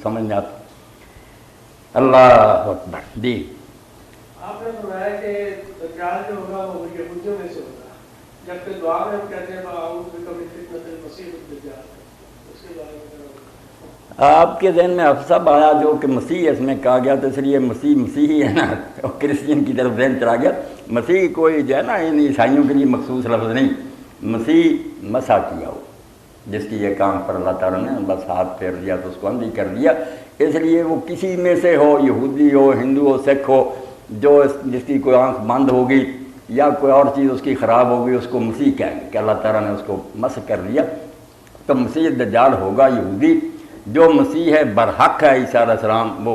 समझ नहीं आता। अल्लाह अकबर। जी आपने सुनाया कि दज्जाल जो होगा वो यहूदियों में से होगा, जबकि दुआ में हम कहते हैं आऊज़ बिका मिन फितनतिल मसीह दज्जाल, उसके बारे में आपके जहन में अफसब आया जो कि मसीह इसमें कहा गया, तो इसलिए मसीह मसीह ही है ना, और क्रिश्चियन की तरफ जहन चला गया। मसीह कोई जो है ना इन ईसाइयों के लिए मखसूस लफ्ज़ नहीं, मसीह मसा किया हो, जिसकी ये काम पर अल्लाह ताला ने बस हाथ फेर दिया तो उसको अंधी कर दिया। इसलिए वो किसी में से हो, यहूदी हो, हिंदू हो, सिख हो, जो जिसकी कोई आँख बंद होगी या कोई और चीज़ उसकी ख़राब होगी, उसको मसीह कहेंगे कि अल्लाह ताला ने उसको मस कर दिया। तो मसीह दज्जाल होगा यहूदी, जो मसीह है बरहक है ईसा अलैहिस्सलाम, वो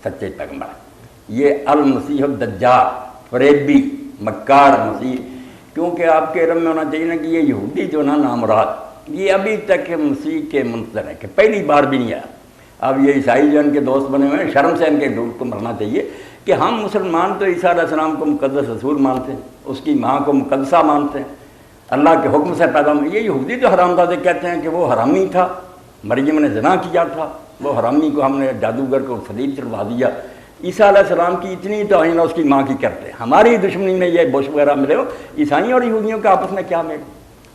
सच्चे पैगंबर। ये अल मसीह दज्जाल फरेबी मक्कार मसीह, क्योंकि आपके इल्म में होना चाहिए ना कि ये यहूदी जो ना नामुराद, ये अभी तक मसीह के मुंतज़र है कि पहली बार भी नहीं आया। अब ये ईसाई जो इनके दोस्त बने हुए हैं, शर्म से इनके दूर को मरना चाहिए कि हम मुसलमान तो ईसा अलैहिस्सलाम को मुक़द्दस रसूल मानते हैं, उसकी माँ को मुक़द्दसा मानते हैं, अल्लाह के हुक्म से पैदा। ये यहूदी तो हरामजादे कहते हैं कि वो हरामी था, मरियम ने ज़िना किया था, वो हरामी को हमने जादूगर को सलीब चढ़वा दिया। ईसा अलैहिस्सलाम की इतनी तौहीन उसकी माँ की करते हैं। हमारी दुश्मनी में ये बुश वगैरह मिले हो, ईसाइयों और यहूदियों के आपस में क्या मेल।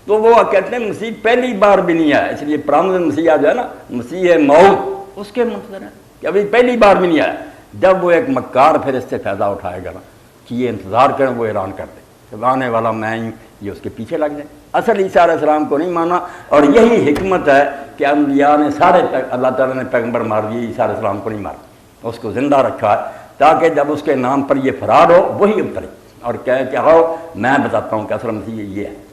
तो वो कहते हैं मसीह पहली बार भी नहीं आया, इसलिए प्रामद मसीह जो है ना, मसीह मौत उसके मुंतज़र है कि अभी पहली बार भी नहीं आया। जब वो एक मक्कार फिर इससे फ़ायदा उठाएगा ना कि ये इंतज़ार करें, वो ऐलान कर दे कि आने वाला मैं ही, ये उसके पीछे लग जाए। असल ईसा अलैहिस्सलाम को नहीं माना, और यही हिकमत है कि अम्बिया ने सारे अल्लाह ताला ने पैगंबर मार दिए, ईसा अलैहिस्सलाम को नहीं मारा, उसको ज़िंदा रखा है ताकि जब उसके नाम पर ये फरार हो वही उतरे और कहे कि आओ मैं बताता हूँ कि असल मसीह ये है।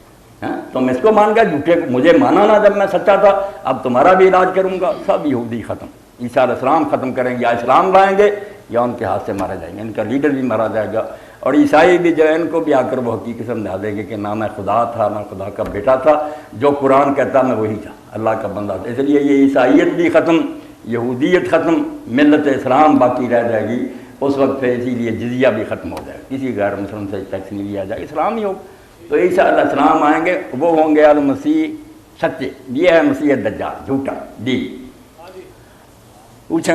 तुम इसको मान गए, झूठे को मुझे माना ना जब मैं सच्चा था, अब तुम्हारा भी इलाज करूँगा। सब यहूदी ख़त्म, ईसा अलैहिस्सलाम ख़त्म करेंगे, या इस्लाम लाएंगे या उनके हाथ से मारे जाएंगे, इनका लीडर भी मारा जाएगा। और ईसाई भी जो है इनको भी आकर वो हकीकत समझा देंगे कि ना मैं खुदा था ना खुदा का बेटा था, जो कुरान कहता मैं वही था, अल्लाह का बंदा था। इसलिए ये ईसाइयत भी ख़त्म, यहूदियत ख़त्म, मिल्लत इस्लाम बाकी रह जाएगी। उस वक्त पे इसीलिए जिजिया भी ख़त्म हो जाएगा, किसी गैर मुसलमान से टैक्स नहीं लिया जाएगा, इस्लाम ही हो। तो ईसा अलैहिस्सलाम आएंगे, वो होंगे अल मसीह सच्चे, ये है मसीह दज्जाल झूठा। जी पूछें।